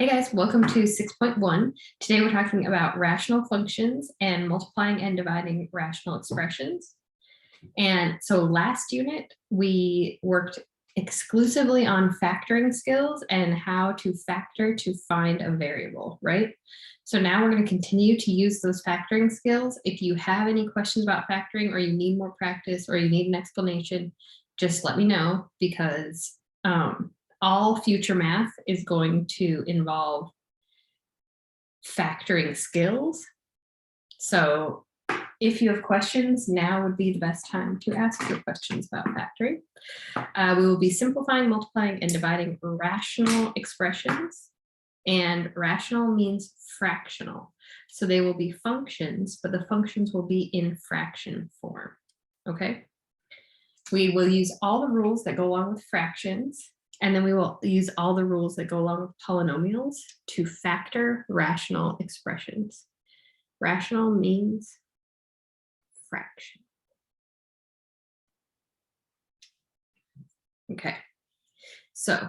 Hey guys, welcome to 6.1. Today we're talking about rational functions and multiplying and dividing rational expressions. And so last unit, we worked exclusively on factoring skills and how to factor to find a variable, right? So now we're going to continue to use those factoring skills. If you have any questions about factoring or you need more practice or you need an explanation, just let me know because all future math is going to involve factoring skills. So if you have questions, now would be the best time to ask your questions about factoring. We will be simplifying, multiplying, and dividing rational expressions. And rational means fractional. So they will be functions, but the functions will be in fraction form, okay? We will use all the rules that go along with fractions. And then we will use all the rules that go along with polynomials to factor rational expressions. Rational means fraction. Okay, so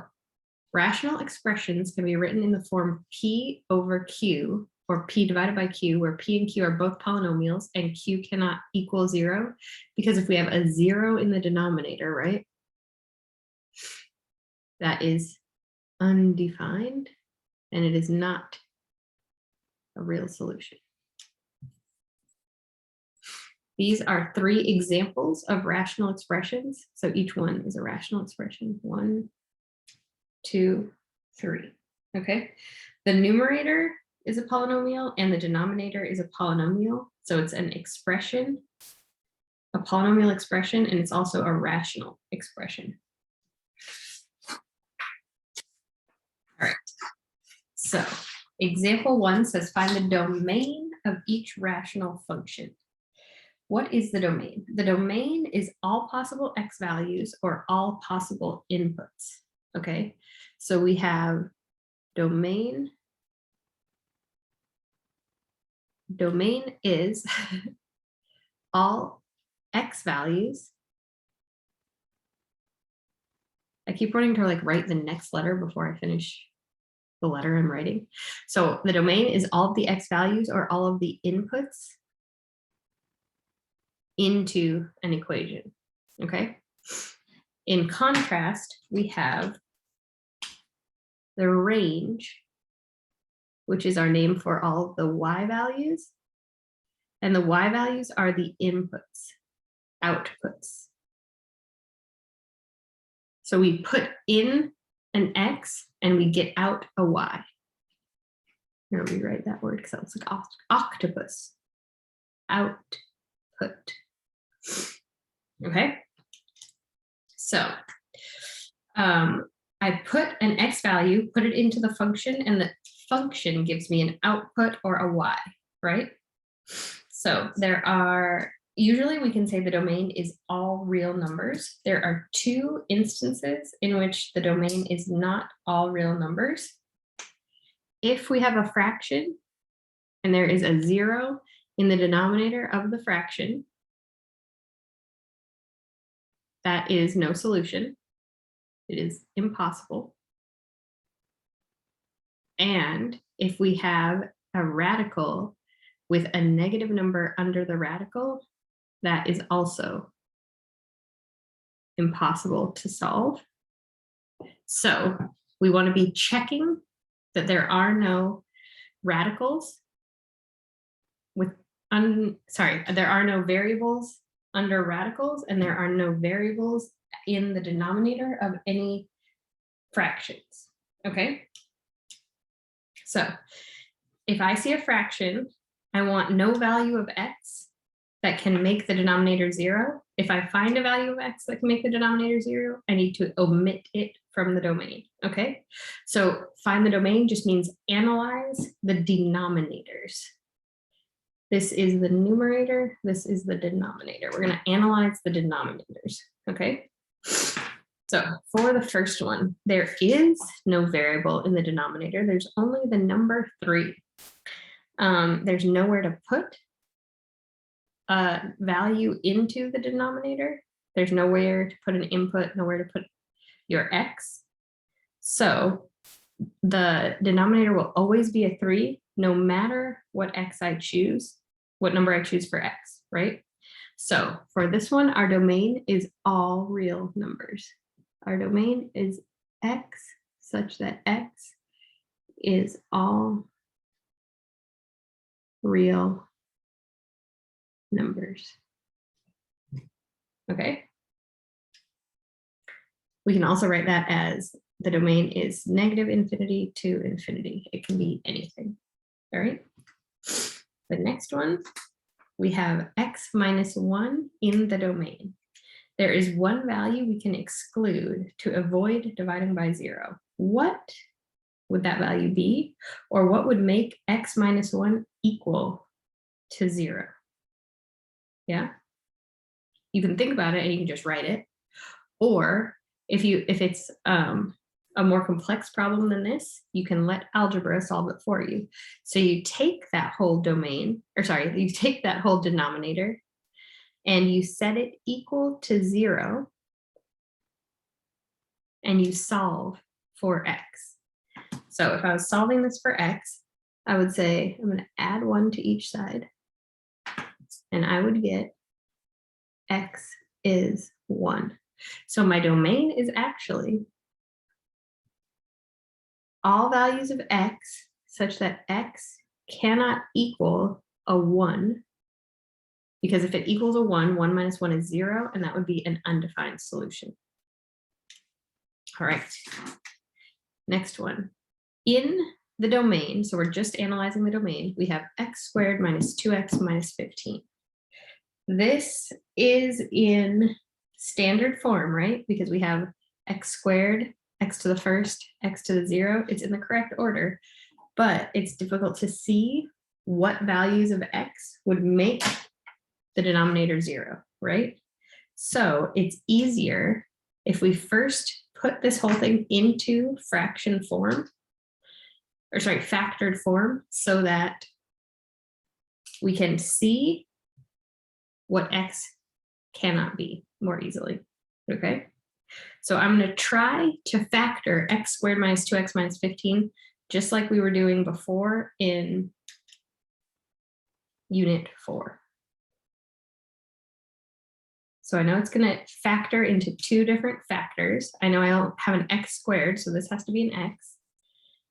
rational expressions can be written in the form P over Q, or P divided by Q, where P and Q are both polynomials and Q cannot equal 0, because if we have a 0 in the denominator, right? That is undefined, and it is not a real solution. These are 3 examples of rational expressions. So each one is a rational expression. 1, 2, 3. Okay. The numerator is a polynomial and the denominator is a polynomial. So it's an expression, a polynomial expression, and it's also a rational expression. All right, so example 1 says find the domain of each rational function. What is the domain? The domain is all possible x values or all possible inputs, okay? So we have domain. Domain is all x values. I keep wanting to write the next letter before I finish the letter I'm writing. So the domain is all of the x values or all of the inputs into an equation, okay? In contrast, we have the range, which is our name for all of the y values. And the y values are the inputs, outputs. So we put in an x and we get out a y. Here, rewrite that word because that looks like octopus. Output. Okay. So I put an x value, put it into the function, and the function gives me an output or a y, right? So there are, usually we can say the domain is all real numbers. There are 2 instances in which the domain is not all real numbers. If we have a fraction and there is a 0 in the denominator of the fraction, that is no solution. It is impossible. And if we have a radical with a negative number under the radical, that is also impossible to solve. So we want to be checking that there are no radicals with, there are no variables under radicals, and there are no variables in the denominator of any fractions, okay? So if I see a fraction, I want no value of x that can make the denominator 0. If I find a value of x that can make the denominator 0, I need to omit it from the domain, okay? So find the domain just means analyze the denominators. This is the numerator, this is the denominator. We're going to analyze the denominators, okay? So for the first one, there is no variable in the denominator. There's only the number 3. There's nowhere to put a value into the denominator. There's nowhere to put an input, nowhere to put your x. So the denominator will always be a 3, no matter what x I choose, what number I choose for x, right? So for this one, our domain is all real numbers. Our domain is x such that x is all real numbers. Okay. We can also write that as the domain is -infinity to infinity. It can be anything. All right. The next one, we have x minus 1 in the domain. There is one value we can exclude to avoid dividing by 0. What would that value be? Or what would make x minus 1 equal to 0? Yeah. You can think about it and you can just write it. Or if it's a more complex problem than this, you can let algebra solve it for you. So you take that whole domain, or sorry, you take that whole denominator and you set it equal to 0 and you solve for x. So if I was solving this for x, I would say I'm going to add 1 to each side and I would get x is 1. So my domain is actually all values of x such that x cannot equal a 1, because if it equals a 1, 1 minus 1 is 0, and that would be an undefined solution. All right, next one. In the domain, so we're just analyzing the domain, we have x squared minus 2x minus 15. This is in standard form, right? Because we have x squared, x to the first, x to the 0. It's in the correct order, but it's difficult to see what values of x would make the denominator 0, right? So it's easier if we first put this whole thing into fraction form, or sorry, factored form, so that we can see what x cannot be more easily, okay? So I'm going to try to factor x squared minus 2x minus 15, just like we were doing before in Unit 4. So I know it's going to factor into 2 different factors. I know I don't have an x squared, so this has to be an x,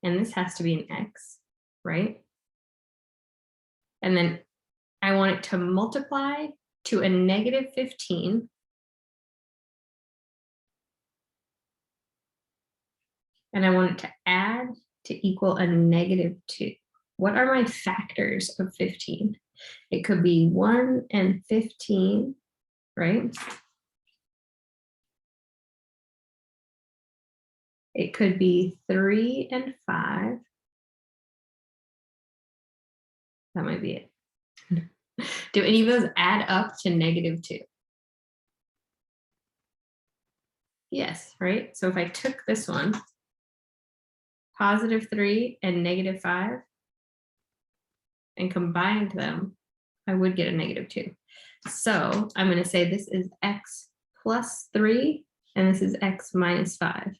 and this has to be an x, right? And then I want it to multiply to a -15. And I want it to add to equal a -2. What are my factors of 15? It could be 1 and 15, right? It could be 3 and 5. That might be it. Do any of those add up to -2? Yes, right? So if I took this one, +3 and -5, and combined them, I would get a -2. So I'm going to say this is x plus 3, and this is x minus 5.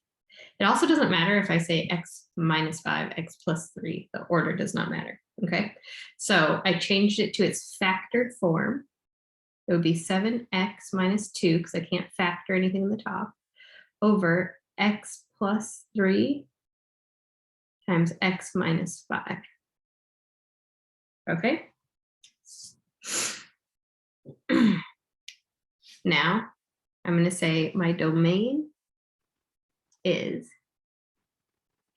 It also doesn't matter if I say x minus 5, x plus 3. The order does not matter, okay? So I changed it to its factored form. It would be 7x minus 2, because I can't factor anything in the top, over x plus 3 times x minus 5. Okay? Now, I'm going to say my domain is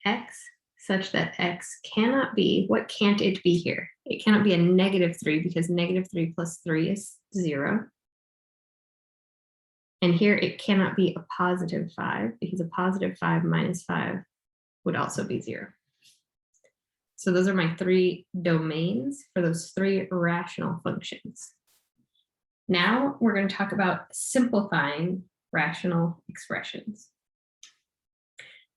x such that x cannot be, what can't it be here? It cannot be a -3, because -3 plus 3 is 0. And here it cannot be a +5, because a +5 minus 5 would also be 0. So those are my 3 domains for those 3 rational functions. Now we're going to talk about simplifying rational expressions.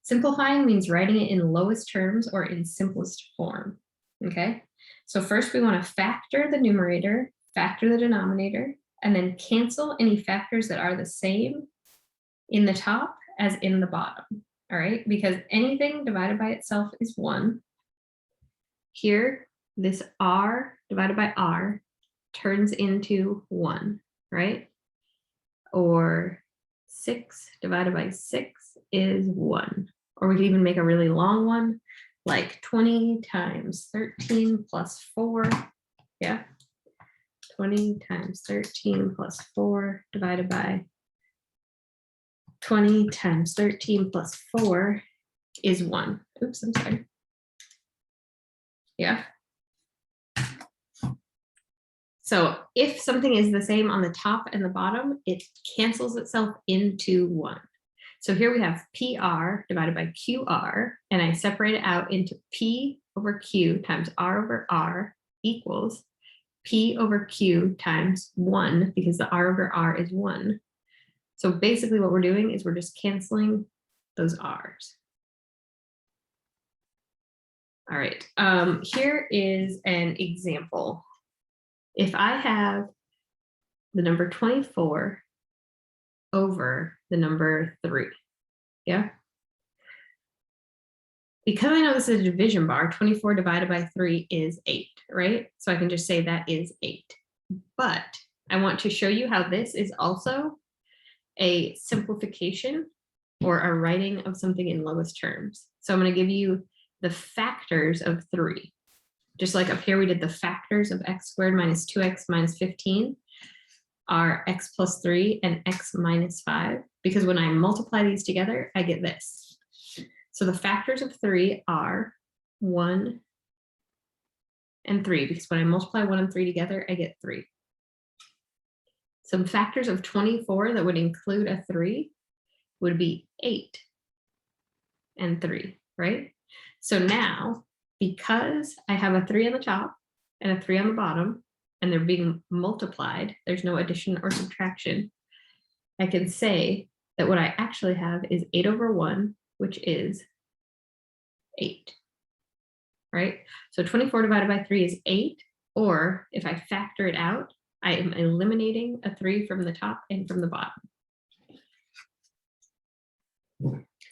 Simplifying means writing it in lowest terms or in simplest form, okay? So first we want to factor the numerator, factor the denominator, and then cancel any factors that are the same in the top as in the bottom. all right? Because anything divided by itself is 1. Here, this r divided by r turns into 1, right? Or 6 divided by 6 is 1. Or we could even make a really long one, like 20 times 13 plus 4. Yeah. 20 times 13 plus 4 divided by 20 times 13 plus 4 is 1. Oops, I'm sorry. Yeah. So if something is the same on the top and the bottom, it cancels itself into 1. So here we have PR divided by QR, and I separate it out into P over Q times R over R equals P over Q times 1, because the R over R is 1. So basically what we're doing is we're just canceling those R's. All right, here is an example. If I have the number 24 over the number 3, yeah? Because I know this is a division bar, 24 divided by 3 is 8, right? So I can just say that is 8. But I want to show you how this is also a simplification or a writing of something in lowest terms. So I'm going to give you the factors of 3. Just like up here, we did the factors of x squared minus 2x minus 15 are x plus 3 and x minus 5, because when I multiply these together, I get this. So the factors of 3 are 1 and 3, because when I multiply 1 and 3 together, I get 3. Some factors of 24 that would include a 3 would be 8 and 3, right? So now, because I have a 3 on the top and a 3 on the bottom, and they're being multiplied, there's no addition or subtraction, I can say that what I actually have is 8 over 1, which is 8, right? So 24 divided by 3 is 8, or if I factor it out, I am eliminating a 3 from the top and from the bottom.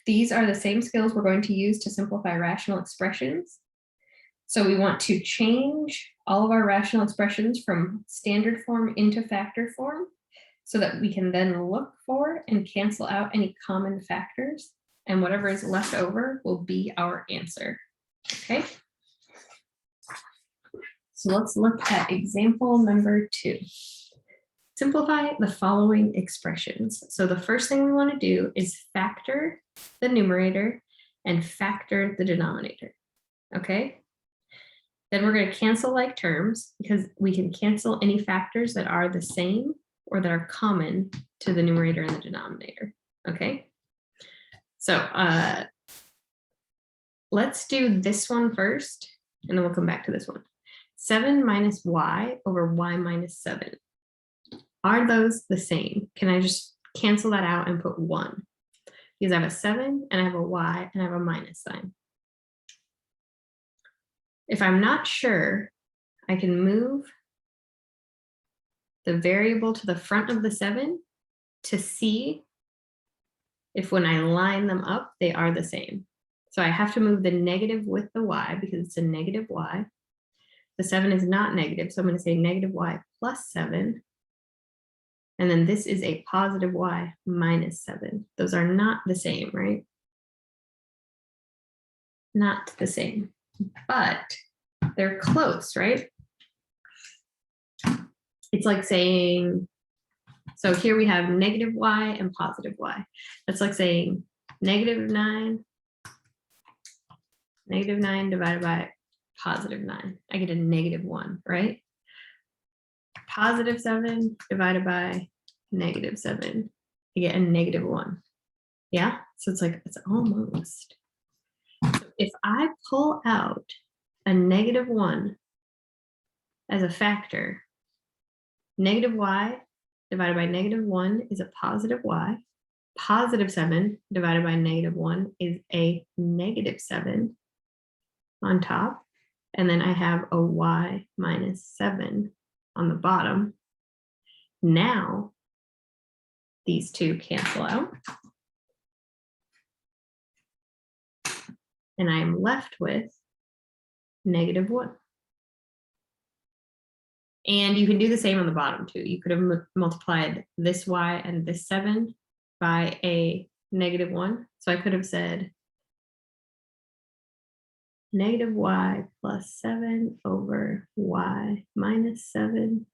These are the same skills we're going to use to simplify rational expressions. So we want to change all of our rational expressions from standard form into factor form, so that we can then look for and cancel out any common factors, and whatever is left over will be our answer. Okay. So let's look at example number 2. Simplify the following expressions. So the first thing we want to do is factor the numerator and factor the denominator. Okay. Then we're going to cancel like terms, because we can cancel any factors that are the same or that are common to the numerator and the denominator. Okay. So let's do this one first, and then we'll come back to this one. 7 minus y over y minus 7. Are those the same? Can I just cancel that out and put 1? Because I have a 7 and I have a y and I have a minus sign. If I'm not sure, I can move the variable to the front of the 7 to see if when I line them up, they are the same. So I have to move the negative with the y, because it's a negative y. The 7 is not negative, so I'm going to say negative y plus 7. And then this is a positive y minus 7. Those are not the same, right? Not the same, but they're close, right? It's like saying, so here we have negative y and positive y. That's like saying negative 9 divided by positive 9. I get a negative 1, right? Positive 7 divided by negative 7. I get a negative 1. Yeah, so it's like, it's almost. So if I pull out a negative 1 as a factor, negative y divided by negative 1 is a positive y. Positive 7 divided by negative 1 is a negative 7 on top. And then I have a y minus 7 on the bottom. Now, these two cancel out. And I am left with -1. And you can do the same on the bottom too. You could have multiplied this y and this 7 by a -1. So I could have said -y plus 7 over y minus 7.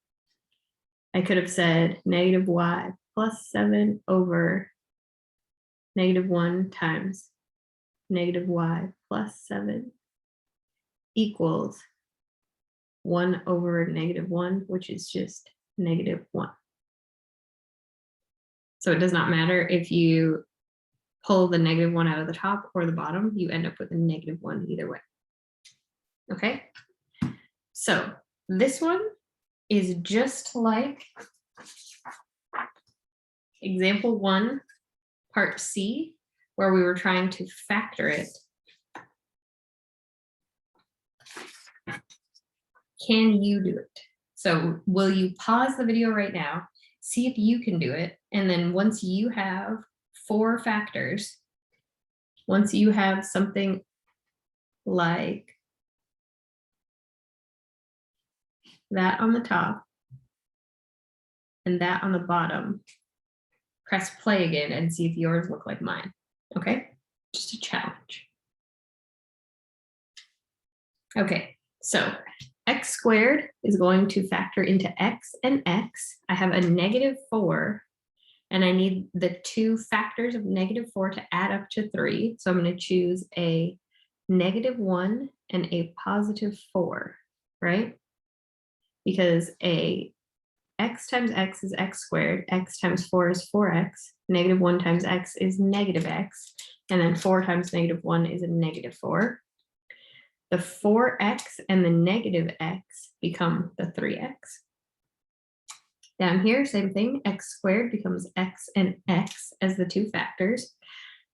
I could have said -y plus 7 over -1 times -y plus 7 equals 1 over -1, which is just -1. So it does not matter if you pull the -1 out of the top or the bottom, you end up with a -1 either way. Okay, so this one is just like example 1, part C, where we were trying to factor it. Can you do it? So will you pause the video right now, see if you can do it, and then once you have 4 factors, once you have something like that on the top and that on the bottom, press play again and see if yours look like mine. Okay, just a challenge. Okay, so x squared is going to factor into x and x. I have a -4, and I need the 2 factors of -4 to add up to 3. So I'm going to choose a -1 and a +4, right? Because a x times x is x squared, x times 4 is 4x, -1 times x is -x, and then 4 times -1 is a -4. The 4x and the -x become the 3x. Down here, same thing, x squared becomes x and x as the 2 factors.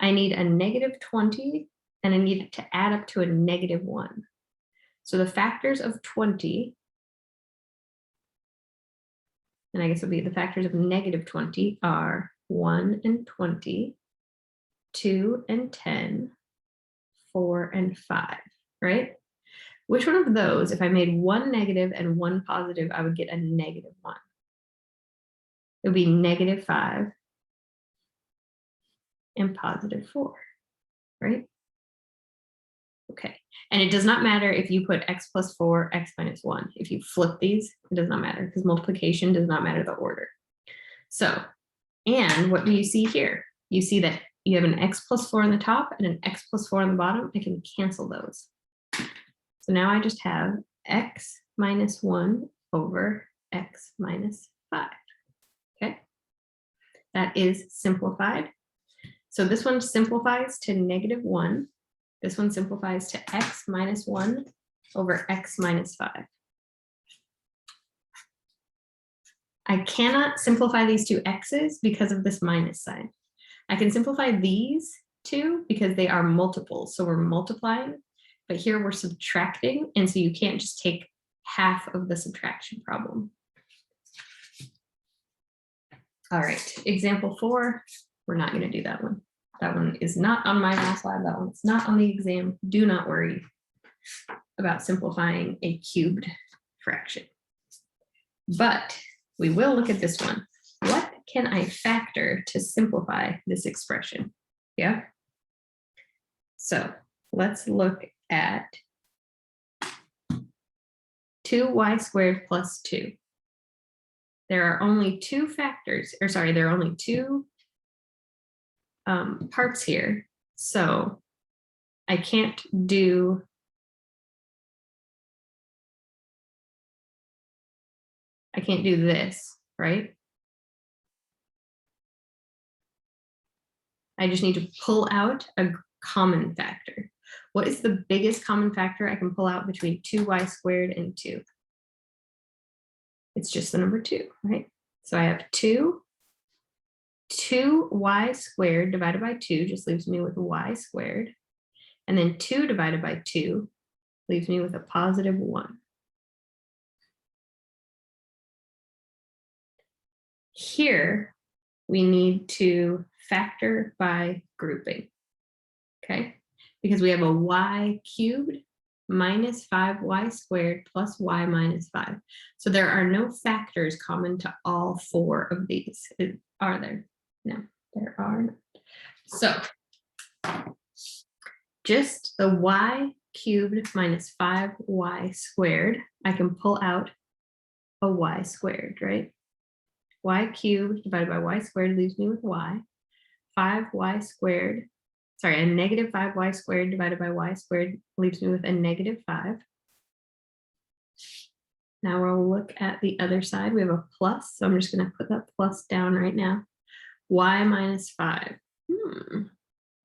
I need a -20, and I need it to add up to a -1. So the factors of 20, and I guess it'll be the factors of -20 are 1 and 20, 2 and 10, 4 and 5, right? Which one of those, if I made one negative and one positive, I would get a -1. It would be -5 and +4, right? Okay, and it does not matter if you put x plus 4, x minus 1. If you flip these, it does not matter because multiplication does not matter the order. So, and what do you see here? You see that you have an x plus 4 on the top and an x plus 4 on the bottom. I can cancel those. So now I just have x minus 1 over x minus 5. Okay, that is simplified. So this one simplifies to -1. This one simplifies to x minus 1 over x minus 5. I cannot simplify these two x's because of this minus sign. I can simplify these two because they are multiples, so we're multiplying, but here we're subtracting, and so you can't just take half of the subtraction problem. All right, example 4, we're not going to do that one. That one is not on my math lab. That one's not on the exam. Do not worry about simplifying a cubed fraction. But we will look at this one. What can I factor to simplify this expression? Yeah. So let's look at 2y squared plus 2. There are only 2 factors, or sorry, there are only 2 parts here. So I can't do this, right? I just need to pull out a common factor. What is the biggest common factor I can pull out between 2y squared and 2? It's just the number 2, right? So I have 2y squared divided by 2 just leaves me with y squared. And then 2 divided by 2 leaves me with a +1. Here, we need to factor by grouping, okay? because we have a y cubed minus 5y squared plus y minus 5. So there are no factors common to all 4 of these. Are there? No, there are not. So just the y cubed minus 5y squared, I can pull out a y squared, right? Y cubed divided by y squared leaves me with y. 5y squared, sorry, a negative 5y squared divided by y squared leaves me with a negative 5. Now we'll look at the other side. We have a plus, so I'm just going to put that plus down right now. Y minus 5.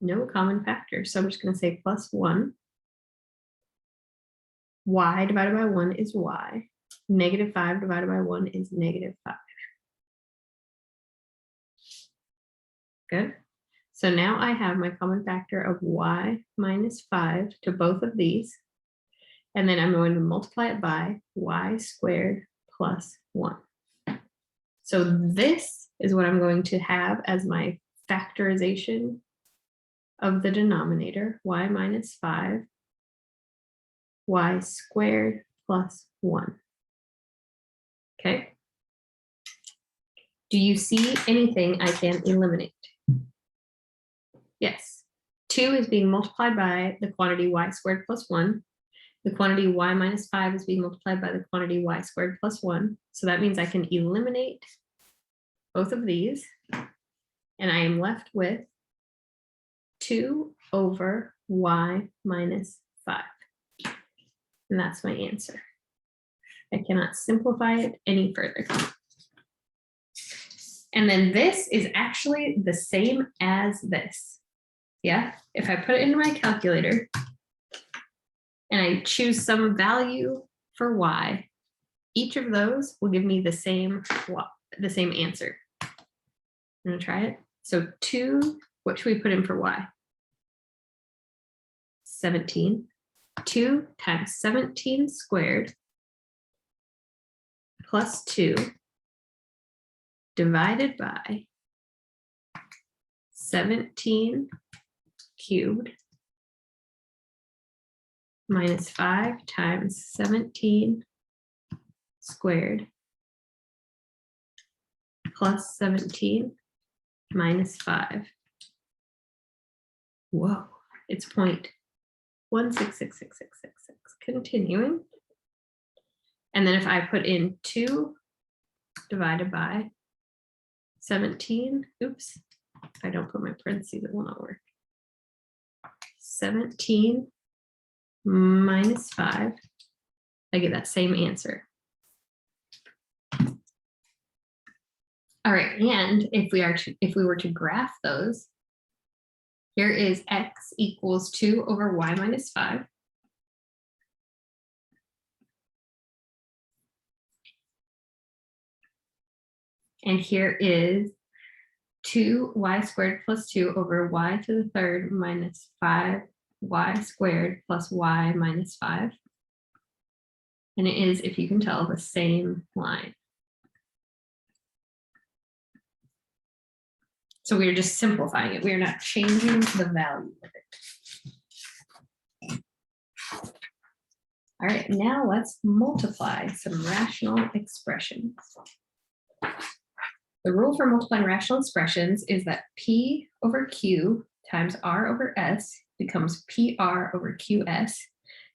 No common factor, so I'm just going to say plus 1. Y divided by 1 is y. Negative 5 divided by 1 is negative 5. Good. So now I have my common factor of y minus 5 to both of these. And then I'm going to multiply it by y squared plus 1. So this is what I'm going to have as my factorization of the denominator, y minus 5, y squared plus 1. Okay. Do you see anything I can eliminate? Yes. 2 is being multiplied by the quantity y squared plus 1. The quantity y minus 5 is being multiplied by the quantity y squared plus 1. So that means I can eliminate both of these. And I am left with 2 over y minus 5. And that's my answer. I cannot simplify it any further. And then this is actually the same as this. Yeah, if I put it into my calculator and I choose some value for y, each of those will give me the same answer. I'm gonna try it. So 2, what should we put in for y? 17. 2 times 17 squared plus 2 divided by 17 cubed minus 5 times 17 squared plus 17 minus 5. Whoa, it's 0.1666666. Continuing. And then if I put in 2 divided by 17, oops, if I don't put my parentheses, it will not work. 17 minus 5, I get that same answer. All right, and if we were to graph those, here is x equals 2 over y minus 5. And here is 2y squared plus 2 over y to the third minus 5y squared plus y minus 5. And it is, if you can tell, the same line. So we are just simplifying it. We are not changing the value of it. All right, now let's multiply some rational expressions. The rule for multiplying rational expressions is that P over Q times R over S becomes PR over QS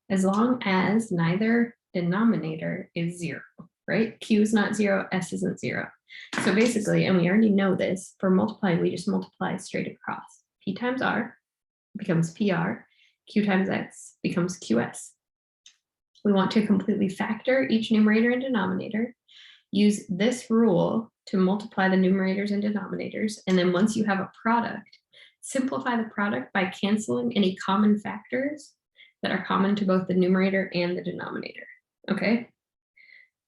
as long as neither denominator is 0, right? Q is not 0, S isn't 0. So basically, and we already know this, for multiplying, we just multiply straight across. P times R becomes PR, Q times X becomes QS. We want to completely factor each numerator and denominator. Use this rule to multiply the numerators and denominators. And then once you have a product, simplify the product by canceling any common factors that are common to both the numerator and the denominator. Okay,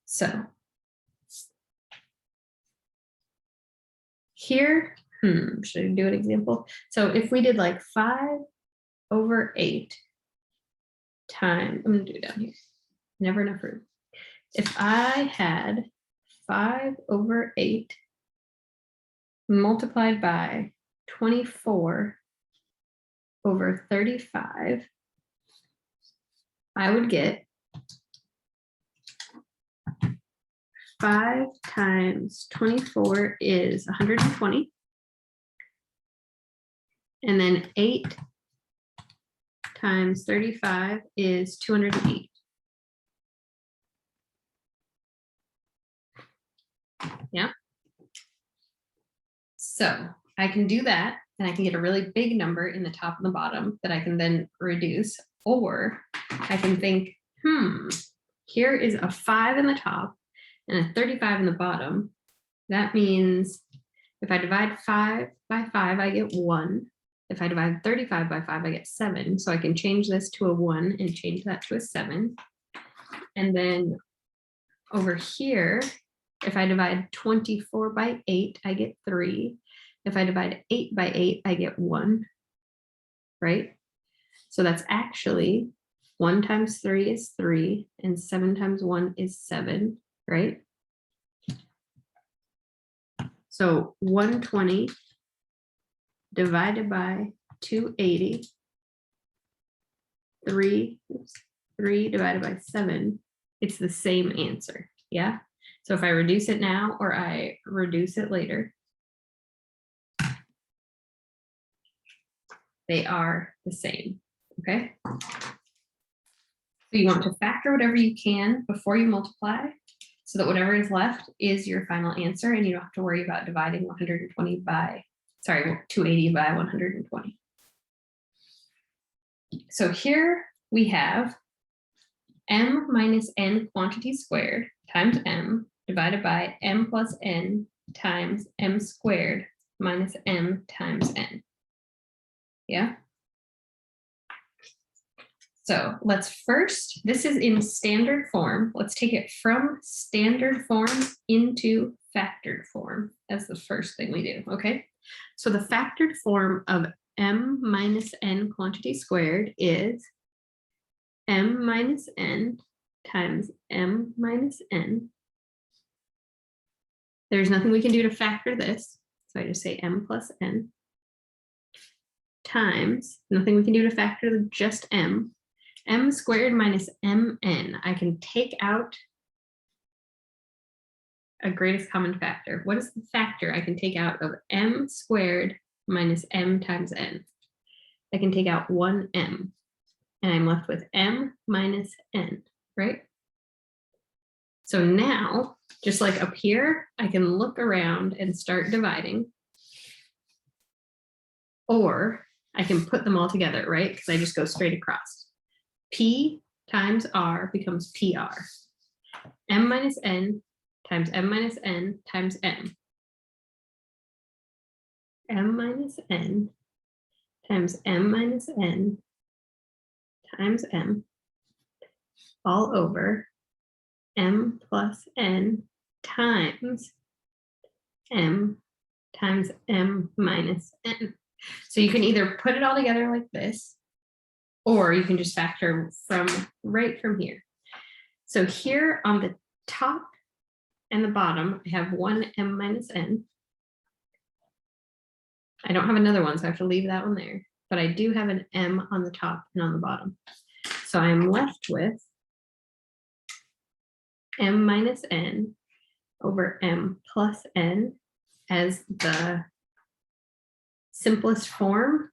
so here, should I do an example? So if we did like 5 over 8 times, I'm gonna do it down here, never enough room. If I had 5 over 8 multiplied by 24 over 35, I would get 5 times 24 is 120. And then 8 times 35 is 208. Yeah. So I can do that and I can get a really big number in the top and the bottom that I can then reduce, or I can think, here is a 5 in the top and a 35 in the bottom. That means if I divide 5 by 5, I get 1. If I divide 35 by 5, I get 7. So I can change this to a 1 and change that to a 7. And then over here, if I divide 24 by 8, I get 3. If I divide 8 by 8, I get 1, right? So that's actually 1 times 3 is 3, and 7 times 1 is 7, right? So 120 divided by 280, 3 divided by 7, it's the same answer, yeah? So if I reduce it now or I reduce it later, they are the same, okay? So you want to factor whatever you can before you multiply so that whatever is left is your final answer and you don't have to worry about dividing 280 by 120. So here we have m minus n quantity squared times m divided by m plus n times m squared minus m times n. Yeah. So let's first, this is in standard form. Let's take it from standard form into factored form as the first thing we do, okay? So the factored form of m minus n quantity squared is m minus n times m minus n. There's nothing we can do to factor this, so I just say m plus n times, nothing we can do to factor just m squared minus mn. I can take out a greatest common factor. What is the factor I can take out of m squared minus m times n? I can take out 1m, and I'm left with m minus n, right? So now, just like up here, I can look around and start dividing, or I can put them all together, right? Because I just go straight across. P times R becomes PR. M minus N times M minus N times M. M minus N times M minus N times M all over M plus N times M times M minus N. So you can either put it all together like this, or you can just factor from right from here. So here on the top and the bottom, I have 1m minus n. I don't have another one, so I have to leave that one there. But I do have an m on the top and on the bottom. So I'm left with m minus n over m plus n as the simplest form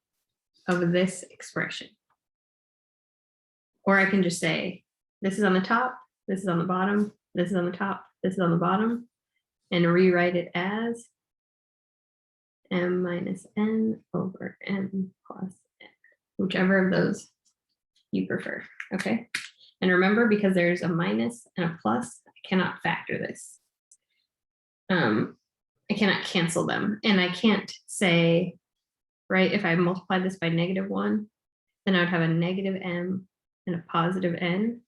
of this expression. Or I can just say, this is on the top, this is on the bottom, this is on the top, this is on the bottom, and rewrite it as m minus n over m plus n, whichever of those you prefer, okay? And remember, because there's a minus and a plus, I cannot factor this. I cannot cancel them, and I can't say, right, if I multiply this by -1, then I would have a negative m and a positive n,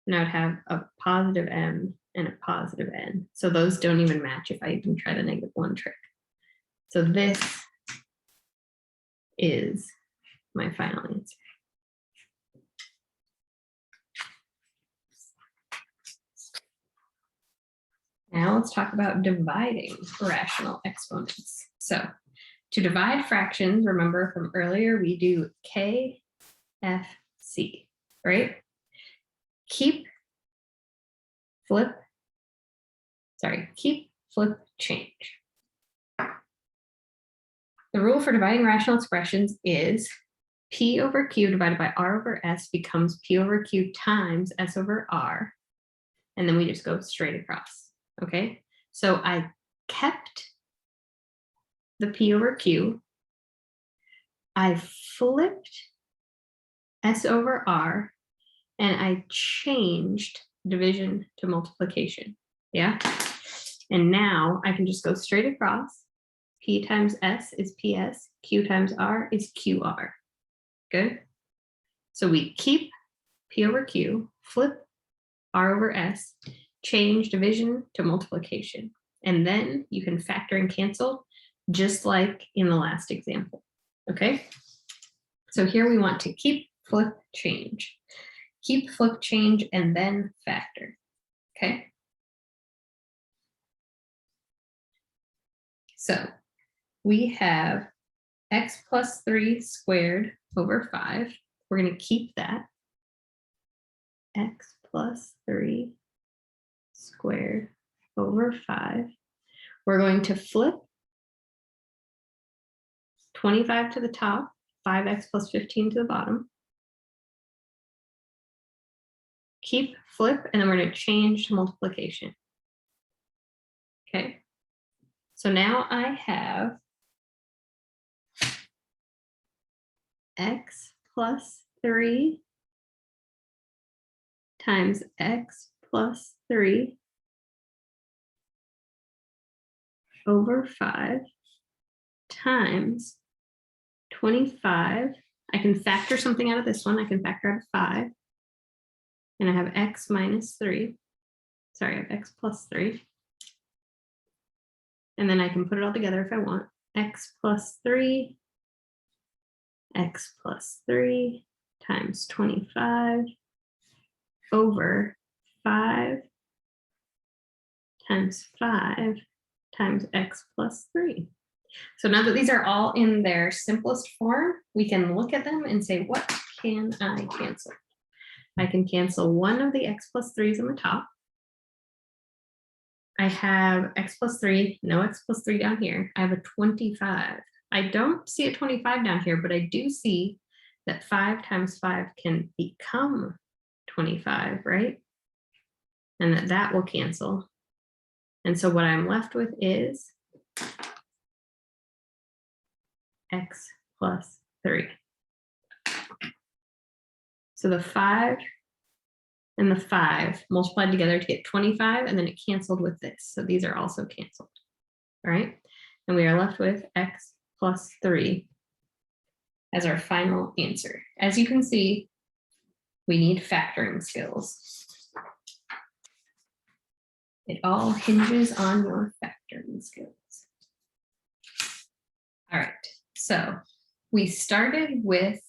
and I would have a positive m and a positive n. So those don't even match if I even try the -1 trick. So this is my final answer. Now let's talk about dividing rational exponents. So To divide fractions, remember from earlier, we do KFC, right? Keep, flip, change. The rule for dividing rational expressions is P over Q divided by R over S becomes P over Q times S over R. And then we just go straight across, okay? So I kept the P over Q. I flipped S over R, and I changed division to multiplication, yeah? And now I can just go straight across. P times S is PS, Q times R is QR, good? So we keep P over Q, flip R over S, change division to multiplication. And then you can factor and cancel just like in the last example, okay? So here we want to keep, flip, change. Keep, flip, change, and then factor, okay? So we have x plus 3 squared over 5. We're going to keep that. X plus 3 squared over 5. We're going to flip 25 to the top, 5x plus 15 to the bottom. Keep, flip, and then we're going to change to multiplication. Okay. So now I have x plus 3 times x plus 3 over 5 times 25. I can factor something out of this one. I can factor out 5. And I have x minus 3. Sorry, I have x plus 3. And then I can put it all together if I want. X plus 3, x plus 3 times 25 over 5 times 5 times x plus 3. So now that these are all in their simplest form, we can look at them and say, what can I cancel? I can cancel one of the x plus 3's on the top. I have x plus 3, no x plus 3 down here. I have a 25. I don't see a 25 down here, but I do see that 5 times 5 can become 25, right? And that will cancel. And so what I'm left with is x plus 3. So the 5 and the 5 multiplied together to get 25, and then it canceled with this. So these are also canceled, all right? And we are left with x plus 3 as our final answer. As you can see, we need factoring skills. It all hinges on your factoring skills. All right, so we started with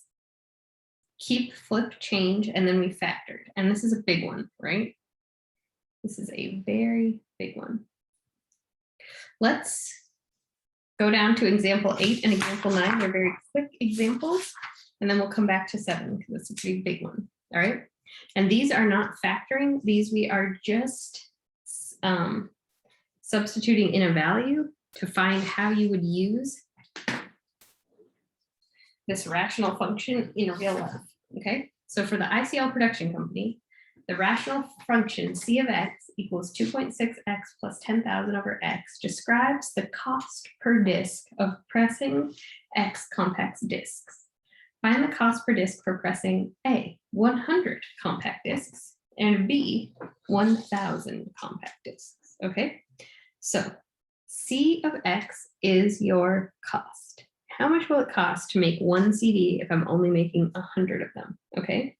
keep, flip, change, and then we factored. And this is a big one, right? This is a very big one. Let's go down to example 8 and example 9. They're very quick examples. And then we'll come back to 7 because it's a pretty big one. All right. And these are not factoring. These we are just substituting in a value to find how you would use this rational function in real life, okay? So for the ICL production company, the rational function C of x equals 2.6x plus 10,000 over x describes the cost per disk of pressing x compact disks. Find the cost per disk for pressing A, 100 compact disks, and B, 1,000 compact disks, okay? So C of x is your cost. How much will it cost to make one CD if I'm only making 100 of them, okay?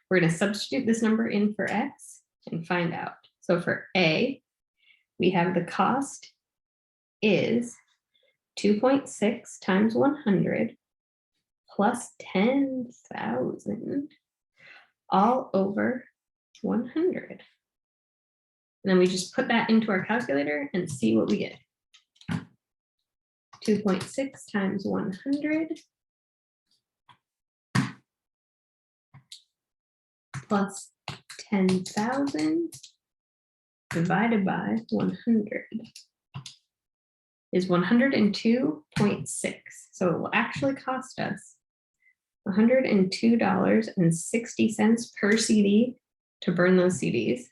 We're gonna substitute this number in for x and find out. So for A, we have the cost is 2.6 times 100 plus 10,000 all over 100. And then we just put that into our calculator and see what we get. 2.6 times 100 plus 10,000 divided by 100 is 102.6. So it will actually cost us $102.60 per CD to burn those CDs.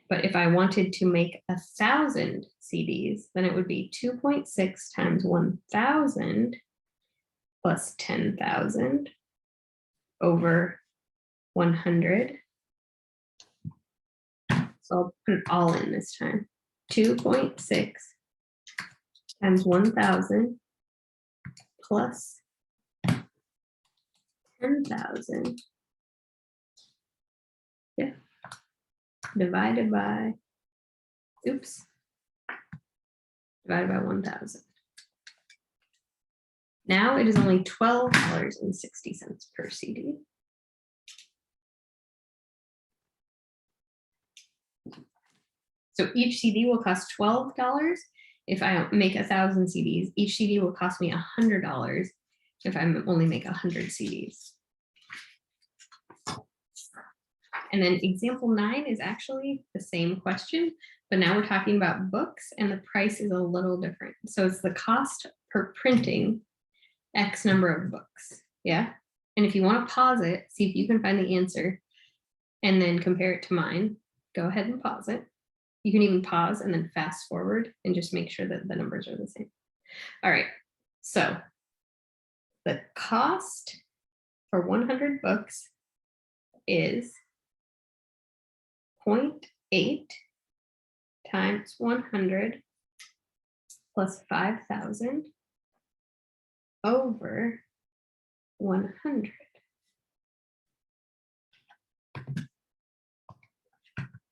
But if I wanted to make 1,000 CDs, then it would be 2.6 times 1,000 plus 10,000 over 100. So I'll put it all in this time. 2.6 times 1,000 plus 10,000. Yeah. Divided by, divided by 1,000. Now it is only $12.60 per CD. So each CD will cost $12. If I make 1,000 CDs, each CD will cost me $100 if I only make 100 CDs. And then example 9 is actually the same question, but now we're talking about books and the price is a little different. So it's the cost per printing X number of books. Yeah. And if you want to pause it, see if you can find the answer and then compare it to mine, go ahead and pause it. You can even pause and then fast forward and just make sure that the numbers are the same. All right. So the cost for 100 books is 0.8 times 100 plus 5,000 over 100.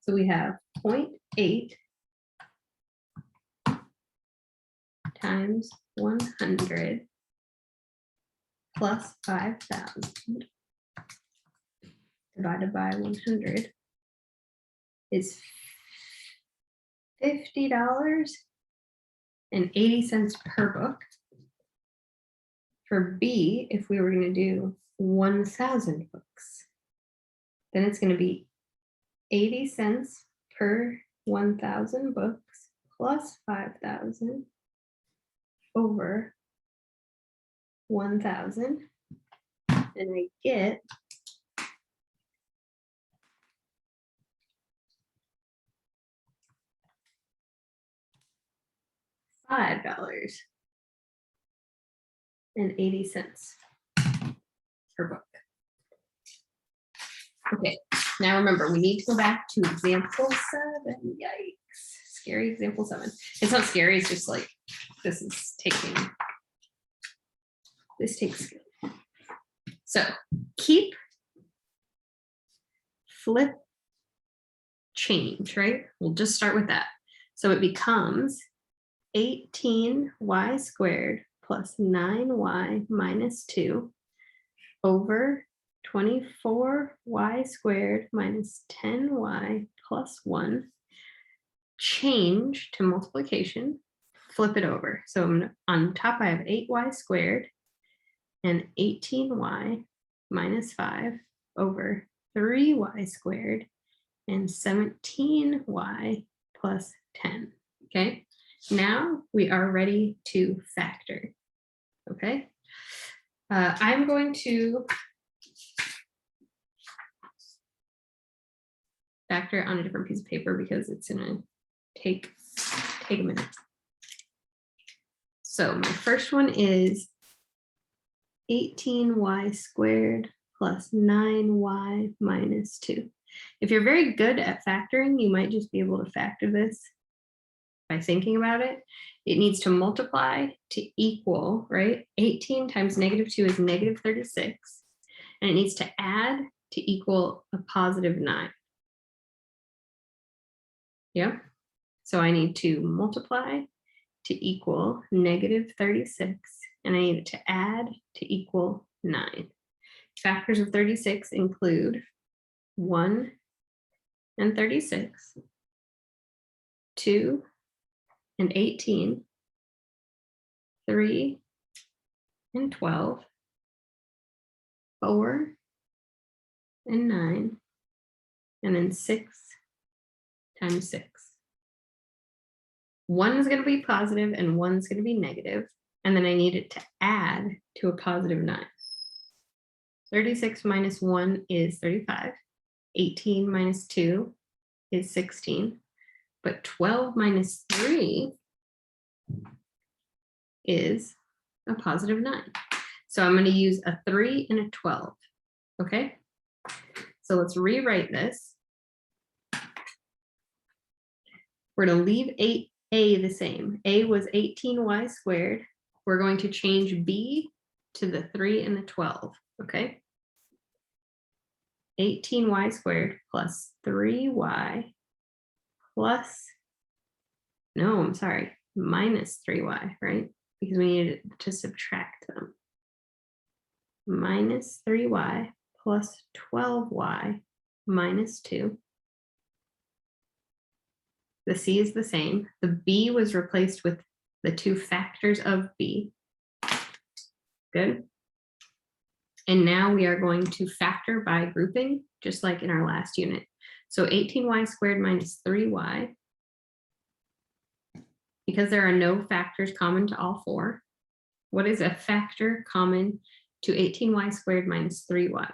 So we have 0.8 times 100 plus 5,000 divided by 100 is $50.80 per book. For B, if we were going to do 1,000 books, then it's going to be 80 cents per 1,000 books plus 5,000 over 1,000, and I get $5.80 per book. Okay, now remember, we need to go back to example 7. Yikes, scary example 7. It's not scary, it's just like, this takes skill. So keep, flip, change, right? We'll just start with that. So it becomes 18y squared plus 9y minus 2 over 24y squared minus 10y plus 1. Change to multiplication, flip it over. So on top I have 8y squared and 18y minus 5 over 3y squared and 17y plus 10. Okay, now we are ready to factor. Okay, I'm going to factor on a different piece of paper because it's gonna take a minute. So my first one is 18y squared plus 9y minus 2. If you're very good at factoring, you might just be able to factor this by thinking about it. It needs to multiply to equal, right? 18 times negative 2 is negative 36. And it needs to add to equal a positive 9. Yep. So I need to multiply to equal negative 36. And I need it to add to equal 9. Factors of 36 include 1 and 36, 2 and 18, 3 and 12, 4 and 9, and then 6 times 6. One is going to be positive and one's going to be negative, and then I need it to add to a positive 9. 36 minus 1 is 35. 18 minus 2 is 16. But 12 minus 3 is a positive 9. So I'm going to use a 3 and a 12. Okay? So let's rewrite this. We're going to leave a the same. A was 18y squared. We're going to change b to the 3 and the 12. Okay? 18y squared plus 3y plus, no, I'm sorry, minus 3y, right? Because we needed to subtract them. Minus 3y plus 12y minus 2. The c is the same. The b was replaced with the 2 factors of b. Good. And now we are going to factor by grouping, just like in our last unit. So 18y squared minus 3y, because there are no factors common to all 4. What is a factor common to 18y squared minus 3y?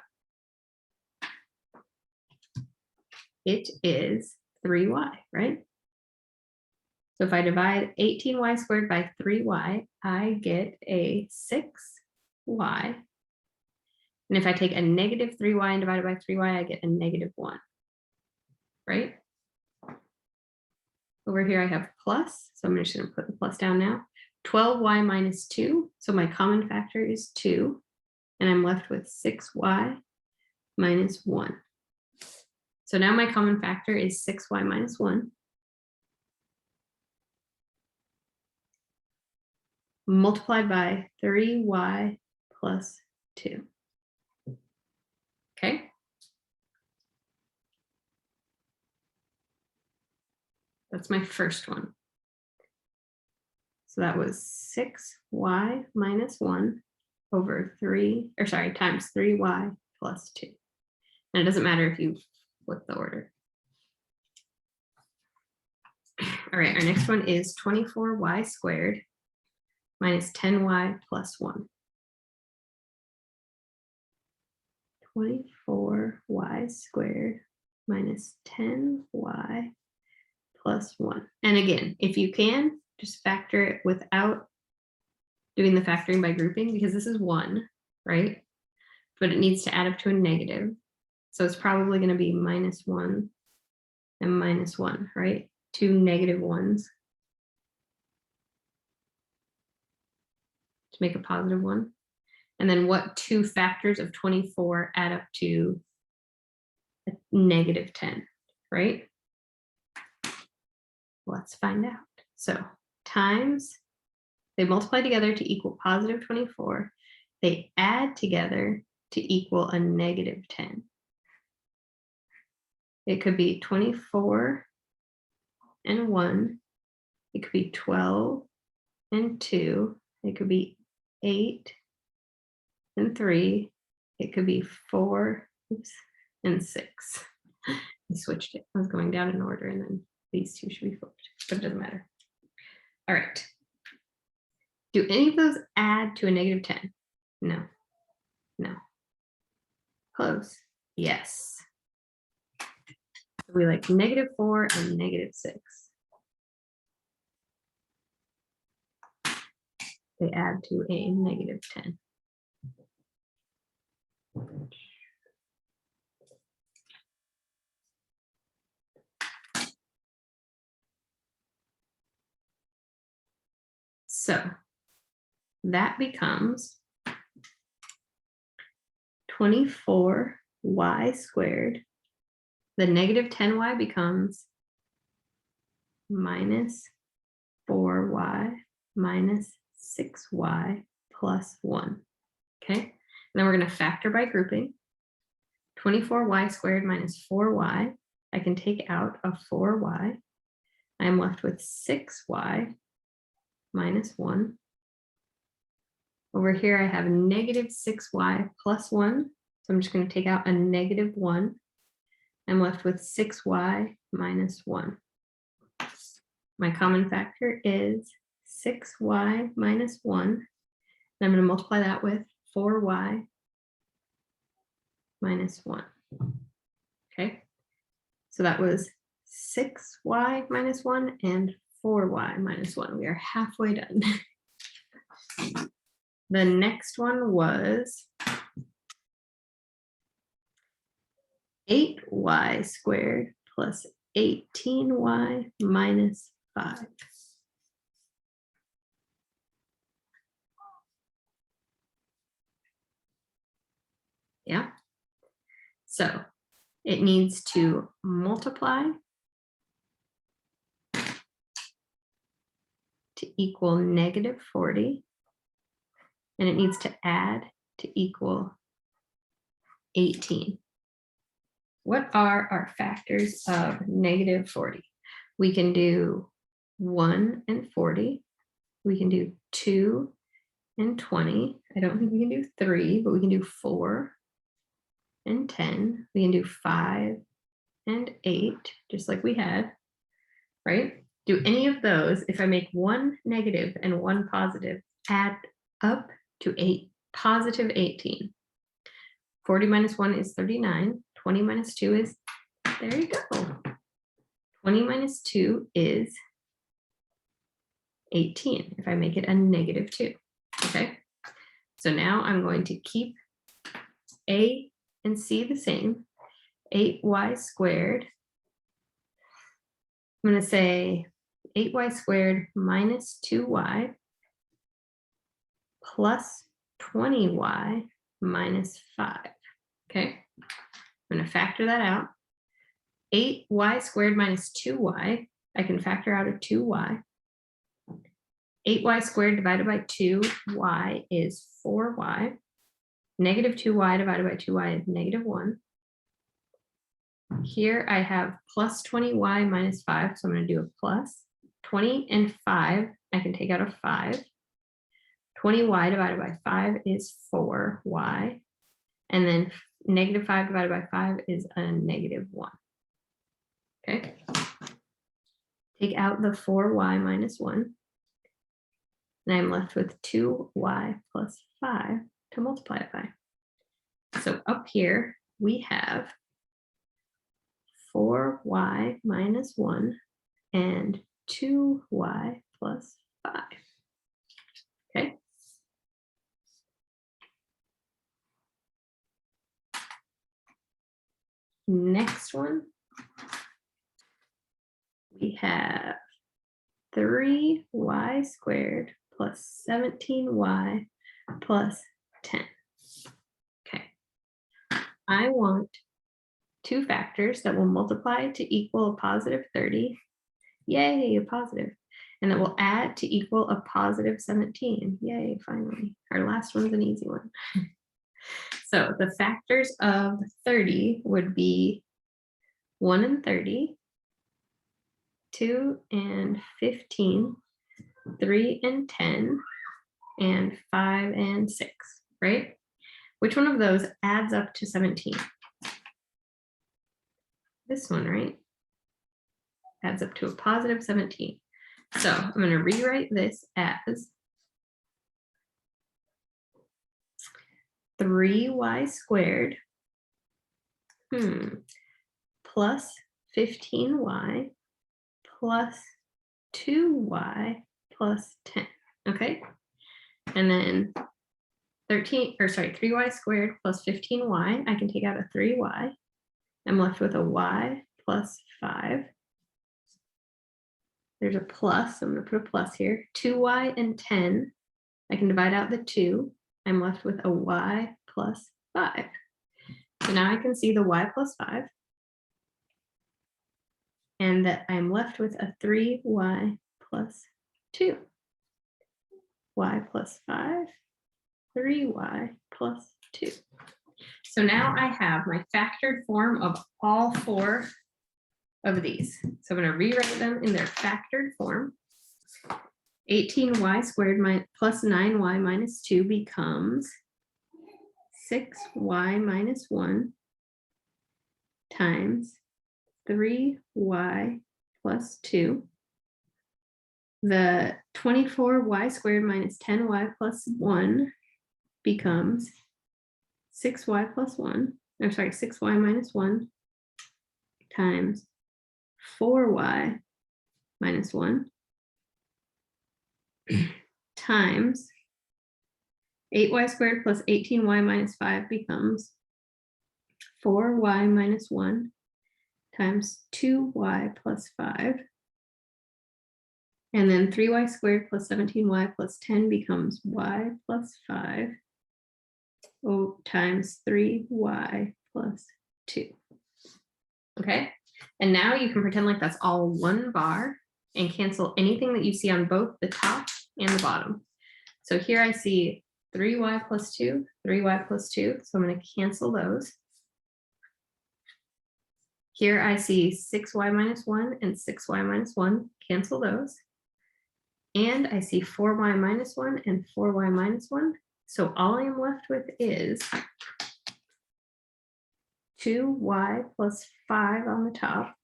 It is 3y, right? So if I divide 18y squared by 3y, I get a 6y. And if I take a negative 3y and divide it by 3y, I get a negative 1, right? Over here I have plus, so I'm just going to put the plus down now. 12y minus 2, so my common factor is 2, and I'm left with 6y minus 1. So now my common factor is 6y minus 1. Multiplied by 3y plus 2. Okay. That's my first one. So that was 6y minus 1 over 3, or sorry, times 3y plus 2. And it doesn't matter if you flip the order. All right, our next one is 24y squared minus 10y plus 1. 24y squared minus 10y plus 1. And again, if you can, just factor it without doing the factoring by grouping, because this is 1, right? But it needs to add up to a negative. So it's probably going to be minus 1 and minus 1, right? 2 negative 1s to make a positive 1. And then what 2 factors of 24 add up to a negative 10, right? Let's find out. So times, they multiply together to equal positive 24. They add together to equal a negative 10. It could be 24 and 1. It could be 12 and 2. It could be 8 and 3. It could be 4 and 6. I switched it. I was going down in order, and then these two should be flipped, but it doesn't matter. All right. Do any of those add to a negative 10? No. No. Close. Yes. We like negative 4 and negative 6. They add to a negative 10. So that becomes 24y squared. The negative 10y becomes minus 4y minus 6y plus 1. Okay, and then we're going to factor by grouping. 24y squared minus 4y. I can take out a 4y. I'm left with 6y minus 1. Over here, I have negative 6y plus 1. So I'm just going to take out a negative 1. I'm left with 6y minus 1. My common factor is 6y minus 1. And I'm going to multiply that with 4y minus 1. Okay, so that was 6y minus 1 and 4y minus 1. We are halfway done. The next one was 8y squared plus 18y minus 5. Yeah. So it needs to multiply to equal negative 40. And it needs to add to equal 18. What are our factors of negative 40? We can do 1 and 40. We can do 2 and 20. I don't think we can do 3, but we can do 4 and 10. We can do 5 and 8, just like we had, right? Do any of those, if I make one negative and one positive, add up to positive 18. 40 minus 1 is 39. 20 minus 2 is, there you go. 20 minus 2 is 18, if I make it a negative 2, okay? So now I'm going to keep A and C the same. 8y squared. I'm going to say 8y squared minus 2y plus 20y minus 5, okay? I'm going to factor that out. 8y squared minus 2y, I can factor out a 2y. 8y squared divided by 2y is 4y. Negative 2y divided by 2y is negative 1. Here I have plus 20y minus 5, so I'm going to do a plus. 20 and 5, I can take out a 5. 20y divided by 5 is 4y. And then negative 5 divided by 5 is a negative 1. Okay. Take out the 4y minus 1. And I'm left with 2y plus 5 to multiply it by. So up here we have 4y minus 1 and 2y plus 5. Okay. Next one, we have 3y squared plus 17y plus 10. Okay. I want two factors that will multiply to equal a positive 30. Yay, a positive. And that will add to equal a positive 17. Yay, finally. Our last one's an easy one. So the factors of 30 would be 1 and 30, 2 and 15, 3 and 10, and 5 and 6, right? Which one of those adds up to 17? This one, right? Adds up to a positive 17. So I'm going to rewrite this as 3y squared plus 15y plus 2y plus 10. Okay. And then 3y squared plus 15y, I can take out a 3y. I'm left with a y plus 5. There's a plus, so I'm going to put a plus here. 2y and 10, I can divide out the 2. I'm left with a y plus 5. So now I can see the y plus 5. And that I'm left with a 3y plus 2. Y plus 5, 3y plus 2. So now I have my factored form of all four of these. So I'm going to rewrite them in their factored form. 18y squared plus 9y minus 2 becomes 6y minus 1 times 3y plus 2. The 24y squared minus 10y plus 1 becomes 6y plus 1, or sorry, 6y minus 1 times 4y minus 1 times 8y squared plus 18y minus 5 becomes 4y minus 1 times 2y plus 5. And then 3y squared plus 17y plus 10 becomes y plus 5 times 3y plus 2. Okay, and now you can pretend like that's all one bar and cancel anything that you see on both the top and the bottom. So here I see 3y plus 2, 3y plus 2, so I'm going to cancel those. Here I see 6y minus 1 and 6y minus 1, cancel those. And I see 4y minus 1 and 4y minus 1. So all I am left with is 2y plus 5 on the top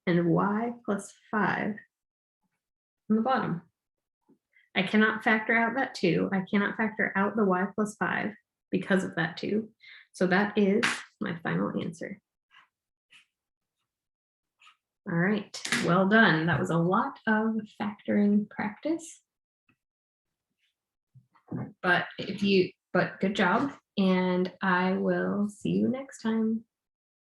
and y plus 5 on the bottom. I cannot factor out that 2. I cannot factor out the y plus 5 because of that 2. So that is my final answer. All right, well done. That was a lot of factoring practice. But good job, and I will see you next time.